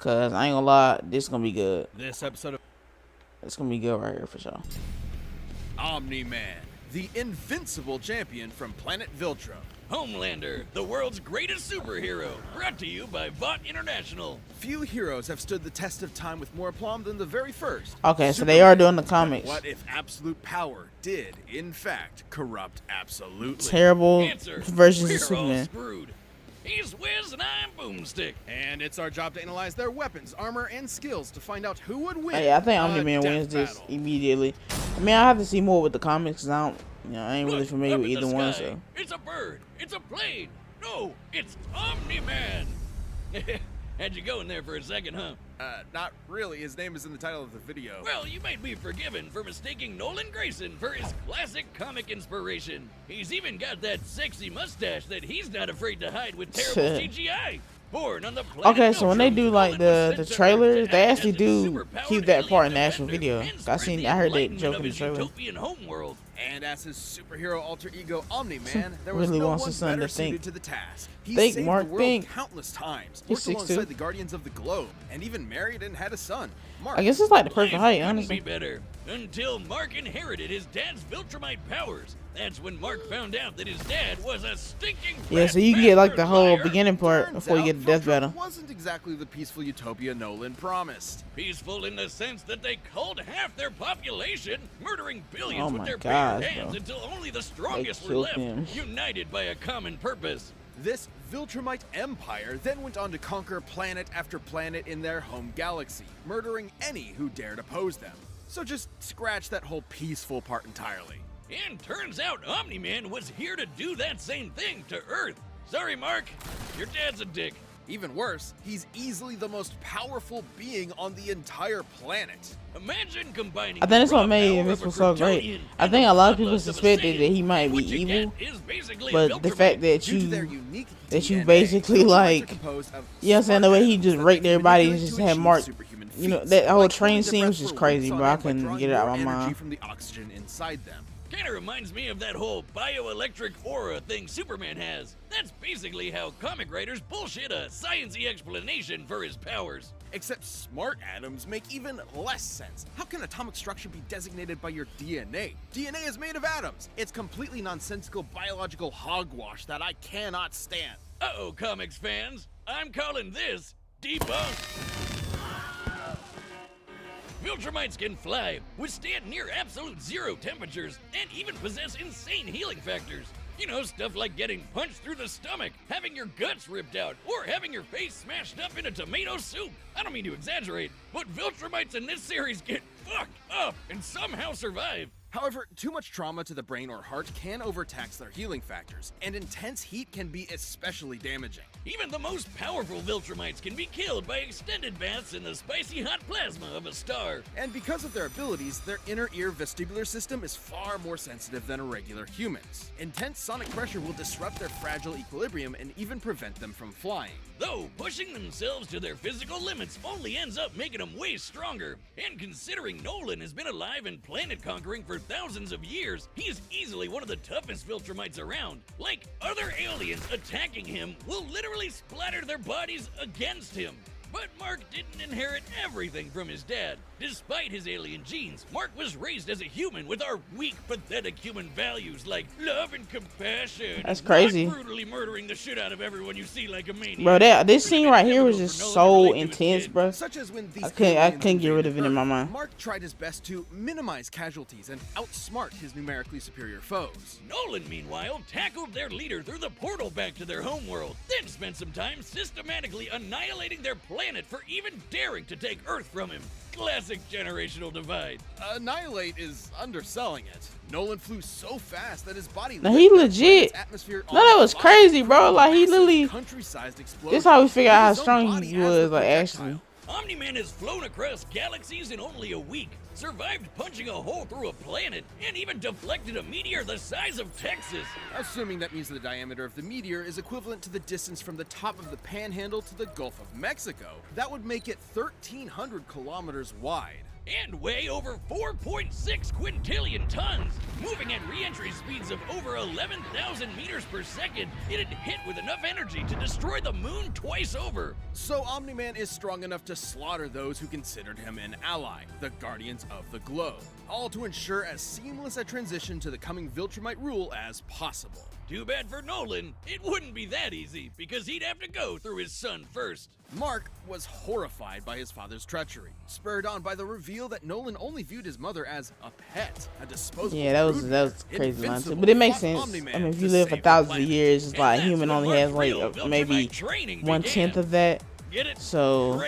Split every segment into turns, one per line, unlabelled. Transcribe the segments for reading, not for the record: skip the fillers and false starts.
Cause I ain't gonna lie, this gonna be good.
This episode of
It's gonna be good right here for sure.
Omni-Man, the invincible champion from planet Viltrum.
Homelander, the world's greatest superhero, brought to you by Vought International.
Few heroes have stood the test of time with more aplomb than the very first.
Okay, so they are doing the comics.
What if absolute power did, in fact, corrupt absolutely?
Terrible
Answer:
versions
we're
of
all
Superman.
screwed. He's Wiz and I'm Boomstick.
And it's our job to analyze their weapons, armor, and skills to find out who would win.
Hey, I think
a
Omni-Man
death
wins this
battle.
immediately. I mean, I have to see more with the comics because I don't, I ain't really
Look,
familiar
up
with
in the
either one.
sky.
So
It's a bird. It's a plane. No, it's Omni-Man. Had you going there for a second, huh?
Not really. His name is in the title of the video.
Well, you might be forgiven for mistaking Nolan Grayson for his classic comic inspiration. He's even got that sexy mustache that he's not afraid to hide with terrible CGI. Born on the planet
okay, so when they
Viltrum,
do like
Nolan
the
was sent to Earth
trailers,
to
they
act
actually
as a
do
superpowered
keep that part in the
alien
actual
defender
video.
and
I
spread the
heard that
enlightenment
joke
of
in the
his
trailer.
utopian homeworld.
And as his superhero alter ego Omni-Man, there was
Really
no
wants
one
his son
better
to think.
suited to the task. He
Think,
saved
Mark,
the world
think.
countless times,
He's
worked
6'2".
alongside the Guardians of the Globe, and even married and had a son. Mark.
I guess it's like the perfect
Life
height,
couldn't
honestly.
be better. Until Mark inherited his dad's Viltrumite powers. That's when Mark found out that his dad was a stinking
Yeah,
rat
so you can get like the
bastard
whole
liar.
beginning part
Turns
before you
out
get the death
Viltrum
battle.
wasn't exactly the peaceful utopia Nolan promised.
Peaceful in the sense that they culled half their population, murdering billions
Oh
with
my
their
gosh,
bare hands
bro.
until only the strongest were
killed
left,
him.
united by a common purpose.
This Viltrumite empire then went on to conquer planet after planet in their home galaxy, murdering any who dared oppose them. So just scratch that whole peaceful part entirely.
And turns out Omni-Man was here to do that same thing to Earth. Sorry, Mark, your dad's a dick.
Even worse, he's easily the most powerful being on the entire planet.
Imagine combining
I think that's
the raw
what made
power
this
of
was
a
so great.
Kryptonian
I
and
think
the
a lot of people
bloodlust of a
suspected
Saiyan.
that he might be
What you
evil,
get is basically a
but the fact that
Due to their
you
unique
that you
DNA,
basically,
Viltrumites
like,
are composed of
you know what I'm saying, the way he
smart
just
atoms
raped
that they
everybody and
manipulate
just
to
had
achieve
Mark,
superhuman
you know,
feats,
that whole
like
train
holding their
scene
breath
was just
for
crazy,
weeks
bro. I
on end by
couldn't
drawing
get it out
more
of my
energy
mind.
from the oxygen inside them.
Kinda reminds me of that whole bioelectric aura thing Superman has. That's basically how comic writers bullshit a science-y explanation for his powers.
Except smart atoms make even less sense. How can atomic structure be designated by your DNA? DNA is made of atoms. It's completely nonsensical biological hogwash that I cannot stand.
Uh-oh, comics fans. I'm calling this debunked. Viltrumites can fly, withstand near absolute zero temperatures, and even possess insane healing factors. You know, stuff like getting punched through the stomach, having your guts ripped out, or having your face smashed up in a tomato soup. I don't mean to exaggerate, but Viltrumites in this series get fucked up and somehow survive.
However, too much trauma to the brain or heart can overtax their healing factors, and intense heat can be especially damaging.
Even the most powerful Viltrumites can be killed by extended baths in the spicy hot plasma of a star.
And because of their abilities, their inner ear vestibular system is far more sensitive than regular humans. Intense sonic pressure will disrupt their fragile equilibrium and even prevent them from flying.
Though, pushing themselves to their physical limits only ends up making them way stronger. And considering Nolan has been alive and planet conquering for thousands of years, he is easily one of the toughest Viltrumites around. Like, other aliens attacking him will literally splatter their bodies against him. But Mark didn't inherit everything from his dad. Despite his alien genes, Mark was raised as a human with our weak, pathetic human values like love and compassion.
That's
not
crazy.
brutally murdering the shit out of everyone you see like a maniac.
Bro, this scene right here was just
For Nolan to
so
relate to his
intense,
kid.
bro.
Such as when these
I couldn't
aliens
get rid of it in my
invaded
mind.
Earth, Mark tried his best to minimize casualties and outsmart his numerically superior foes.
Nolan, meanwhile, tackled their leader through the portal back to their homeworld, then spent some time systematically annihilating their planet for even daring to take Earth from him. Classic generational divide.
Annihilate is underselling it. Nolan flew so fast that his body
Now
lit
he
the
legit.
planet's atmosphere
No,
on
that was
fire.
crazy, bro. Like he
Massive
literally.
country-sized
This
explosion
how we figure out how
with his own
strong
body
he
as
was,
the
like
projectile.
actually.
Omni-Man has flown across galaxies in only a week, survived punching a hole through a planet, and even deflected a meteor the size of Texas.
Assuming that means the diameter of the meteor is equivalent to the distance from the top of the Panhandle to the Gulf of Mexico, that would make it 1,300 kilometers wide.
and weigh over 4.6 quintillion tons. Moving at re-entry speeds of over 11,000 meters per second, it had hit with enough energy to destroy the moon twice over.
So Omni-Man is strong enough to slaughter those who considered him an ally, the Guardians of the Globe, all to ensure as seamless a transition to the coming Viltrumite rule as possible.
Too bad for Nolan, it wouldn't be that easy, because he'd have to go through his son first.
Mark was horrified by his father's treachery, spurred on by the reveal that Nolan only viewed his mother as a pet, a disposable.
Yeah, that was crazy line too. But it makes sense. I mean, if you live for thousands of years, it's like a human only has like maybe 1/10 of that. So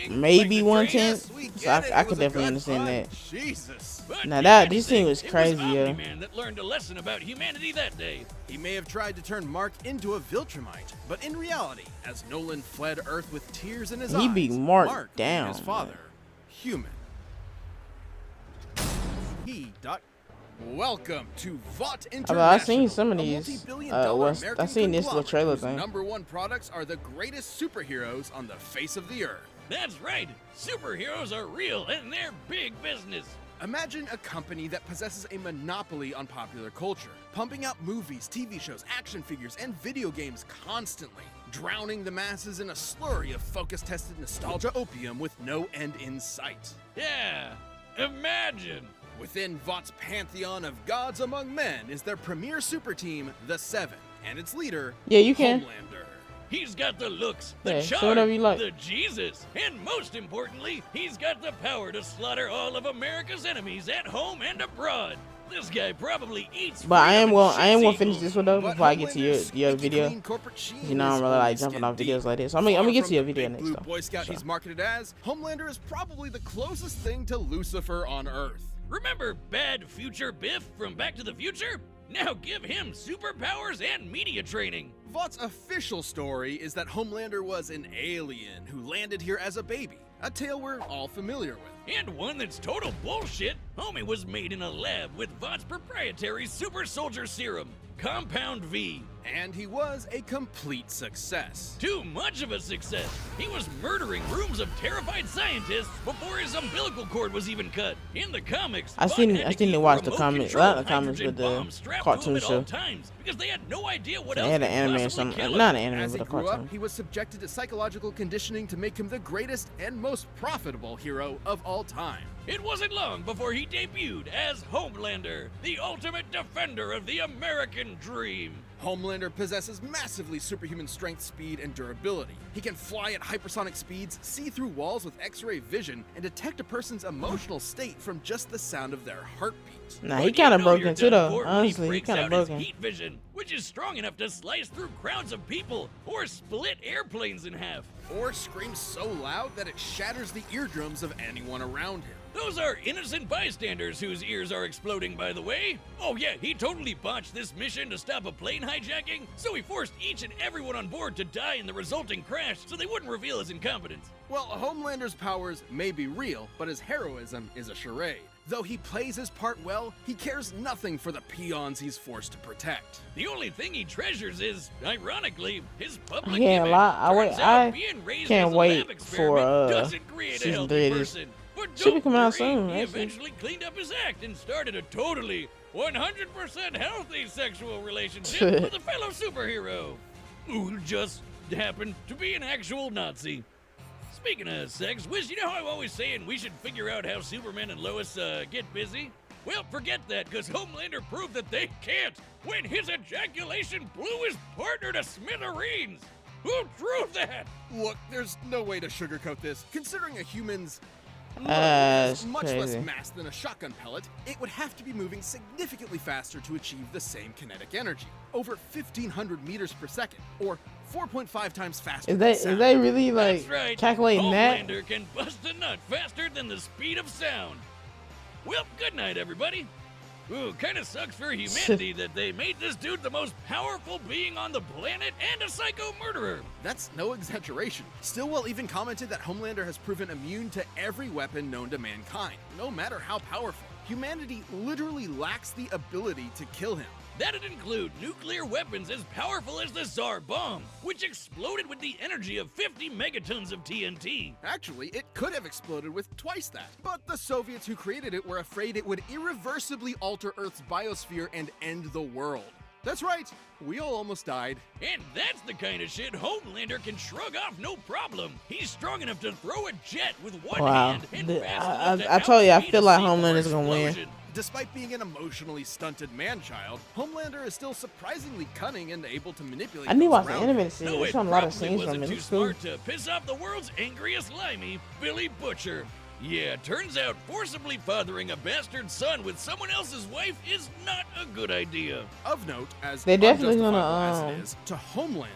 maybe 1/10. So I could definitely understand that.
Jesus.
Now this scene was crazy, yo.
Omni-Man that learned a lesson about humanity that day.
He may have tried to turn Mark into a Viltrumite, but in reality, as Nolan fled Earth with tears in his eyes,
He beat Mark down,
and his father, human. Welcome to Vought International.
I seen some of these. I seen this little trailer thing.
#1 products are the greatest superheroes on the face of the earth.
That's right. Superheroes are real and they're big business.
Imagine a company that possesses a monopoly on popular culture, pumping out movies, TV shows, action figures, and video games constantly, drowning the masses in a slurry of focus-tested nostalgia opium with no end in sight.
Yeah, imagine.
Within Vought's pantheon of gods among men is their premier super team, the Seven, and its leader,
Yeah, you can.
Homelander.
He's got the looks, the
Yeah, say
charm,
whatever you like.
the Jesus, and most importantly, he's got the power to slaughter all of America's enemies at home and abroad. This guy probably eats.
But I am
freedom
gonna
and
finish
shits
this one though
But
before I get to your
Homelander's
video.
clean corporate sheen
You know I'm
is
really like
only
jumping
skin
off videos
deep.
like this. So I'm gonna get
Far
to your
from the
video
big
next
blue
though.
Boy Scout
So.
he's marketed as, Homelander is probably the closest thing to Lucifer on Earth.
Remember Bad Future Biff from Back to the Future? Now give him superpowers and media training.
Vought's official story is that Homelander was an alien who landed here as a baby, a tale we're all familiar with.
And one that's total bullshit. Homie was made in a lab with Vought's proprietary super soldier serum, Compound V.
And he was a complete success.
Too much of a success. He was murdering rooms of terrified scientists before his umbilical cord was even cut. In the comics,
I
Vought
seen
had to
to
keep
watch the
remote
comics,
control
not the comics,
hydrogen
but the
bombs strapped
cartoon
to him at all
show.
times because they had no idea what
They
else
had
could
an anime or
possibly
something.
kill him.
Not an anime,
As
but
he
a
grew up,
cartoon.
he was subjected to psychological conditioning to make him the greatest and most profitable hero of all time.
It wasn't long before he debuted as Homelander, the ultimate defender of the American dream.
Homelander possesses massively superhuman strength, speed, and durability. He can fly at hypersonic speeds, see through walls with X-ray vision, and detect a person's emotional state from just the sound of their heartbeat.
Nah,
But
he
you
kind of
know
broken
you're
too
done
though.
for when
Honestly, he
breaks
kind of
out his
broken.
heat vision, which is strong enough to slice through crowds of people or split airplanes in half.
Or screams so loud that it shatters the eardrums of anyone around him.
Those are innocent bystanders whose ears are exploding, by the way. Oh yeah, he totally botched this mission to stop a plane hijacking, so he forced each and everyone on board to die in the resulting crash so they wouldn't reveal his incompetence.
Well, Homelander's powers may be real, but his heroism is a charade. Though he plays his part well, he cares nothing for the peons he's forced to protect.
The only thing he treasures is, ironically, his public
I can't
image.
lie.
Turns out
I
being raised
can't
as a
wait
lab
for,
experiment doesn't create a
season
healthy
3 of this.
person. But
Should be
don't
coming out
worry,
soon,
he
actually.
eventually cleaned up his act and started a totally 100% healthy sexual relationship with a fellow superhero who just happened to be an actual Nazi. Speaking of sex, Wiz, you know how I'm always saying we should figure out how Superman and Lois get busy? Well, forget that, because Homelander proved that they can't when his ejaculation blew his partner to smithereens. Who drew that?
Look, there's no way to sugarcoat this. Considering a human's
That's
much
crazy.
less mass than a shotgun pellet, it would have to be moving significantly faster to achieve the same kinetic energy, over 1,500 meters per second, or 4.5 times faster
Is
than
that
sound.
really like
That's right.
calculating that?
Homelander can bust a nut faster than the speed of sound. Well, good night, everybody. Ooh, kind of sucks for humanity that they made this dude the most powerful being on the planet and a psycho murderer.
That's no exaggeration. Stillwell even commented that Homelander has proven immune to every weapon known to mankind, no matter how powerful. Humanity literally lacks the ability to kill him.
That'd include nuclear weapons as powerful as the Tsar bomb, which exploded with the energy of 50 megatons of TNT.
Actually, it could have exploded with twice that. But the Soviets who created it were afraid it would irreversibly alter Earth's biosphere and end the world. That's right, we all almost died.
And that's the kind of shit Homelander can shrug off no problem. He's strong enough to throw a jet with one hand and fast enough to
I told you, I
outspeed
feel
a
like
C4
Homelander's gonna win.
explosion.
Despite being an emotionally stunted man-child, Homelander is still surprisingly cunning and able to manipulate
I need to
those
watch the
around him.
animated series.
No,
There's
it
showing a lot of
probably
scenes from
wasn't
it.
too
It's cool.
smart to piss off the world's angriest limey, Billy Butcher. Yeah, turns out forcibly fathering a bastard son with someone else's wife is not a good idea.
Of note, as
They definitely
unjustifiable
gonna,
as it is, to Homelander,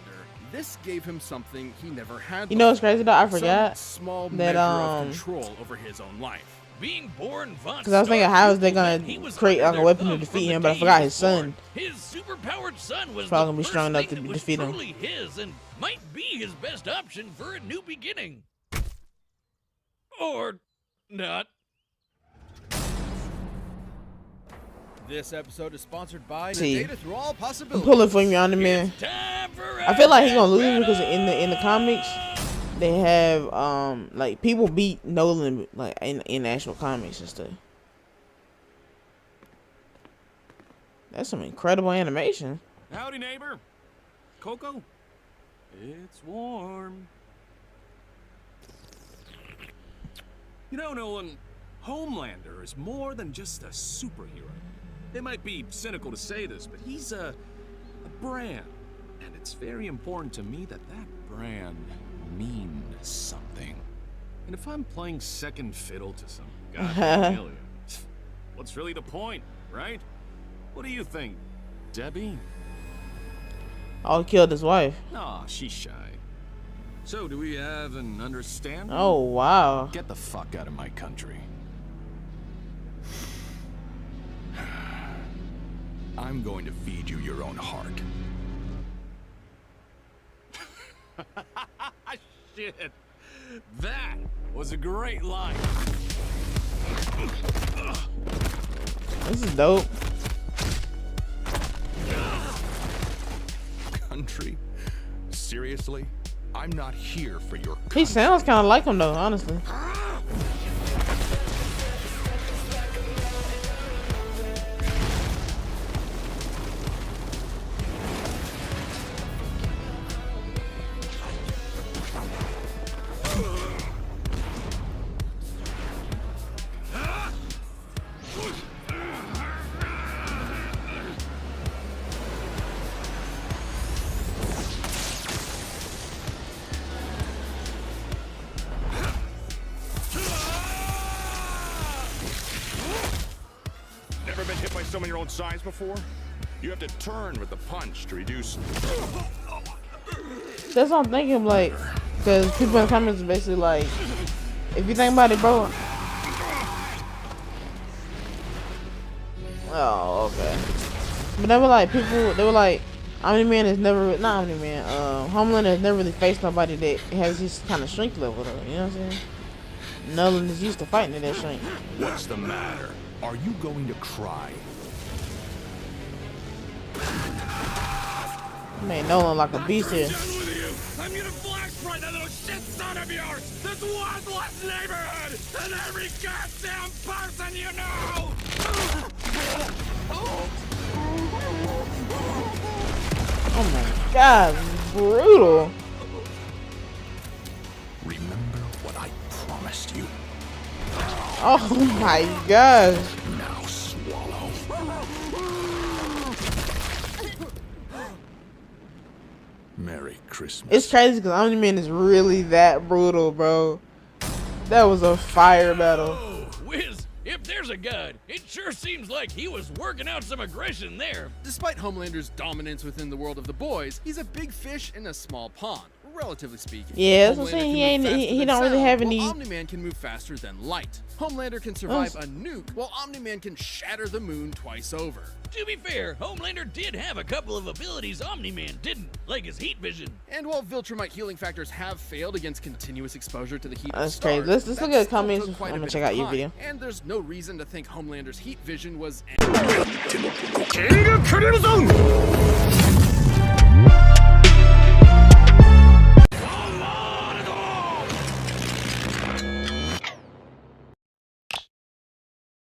this gave him something he never had.
You know what's
before.
crazy though? I
Some
forgot
small
that,
measure of control over his own life.
Being born Von
because I was thinking, how is they
Stark
gonna
he was
create
under
like a
their
weapon to
thumb
defeat
from the
him? But I
day
forgot
he
his
was
son.
born. His superpowered son was
Probably
the
gonna be
first
strong enough
thing
to
that was
defeat him.
truly his and might be his best option for a new beginning. Or not.
This episode is sponsored by
See.
the Data Through All
I'm
Possibilities.
pulling for you on the man.
It's time for
I feel like he's
a
gonna lose
battle.
because in the comics they have like people beat Nolan like in actual comics and stuff. That's some incredible animation.
Howdy, neighbor. Coco? It's warm. You know, Nolan, Homelander is more than just a superhero. It might be cynical to say this, but he's a brand. And it's very important to me that that brand means something. And if I'm playing second fiddle to some goddamn alien, what's really the point, right? What do you think, Debbie?
Oh, he killed his wife.
Aw, she's shy. So, do we have an understanding?
Oh wow.
Get the fuck out of my country.
I'm going to feed you your own heart.
Shit. That was a great line.
This is dope.
Country? Seriously? I'm not here for your
He sounds kind of like him though, honestly.
Never been hit by someone your own size before? You have to turn with the punch to reduce.
That's what I'm thinking, like, because people in the comments are basically like, if you think about it, bro. Oh, okay. But they were like, they were like, Omni-Man has never, not Omni-Man, Homelander has never really faced nobody that has this kind of strength level, though. You know what I'm saying? Nolan is used to fighting at that strength.
What's the matter? Are you going to cry?
Man, Nolan like a beast here.
Done with you. I'm gonna flashpoint that little shit son of yours. This worthless neighborhood and every goddamn person you know.
Oh my god, this is brutal.
Remember what I promised you.
Oh my gosh.
Now swallow. Merry Christmas.
It's crazy because Omni-Man is really that brutal, bro. That was a fire battle.
Oh, Wiz, if there's a god, it sure seems like he was working out some aggression there.
Despite Homelander's dominance within the world of the boys, he's a big fish in a small pond. relatively speaking.
Yeah, that's what I'm
Homelander
saying.
can move faster
He
than
don't really
sound,
have
while
any.
Omni-Man can move faster than light. Homelander can survive a nuke, while Omni-Man can shatter the moon twice over.
To be fair, Homelander did have a couple of abilities Omni-Man didn't, like his heat vision.
And while Viltrumite healing factors have failed against continuous exposure to the heat of
That's
stars,
crazy. Let's look
that
at the
still
comments.
took quite a
I'm gonna
bit
check
of
out your
time,
video.
And there's no reason to think Homelander's heat vision was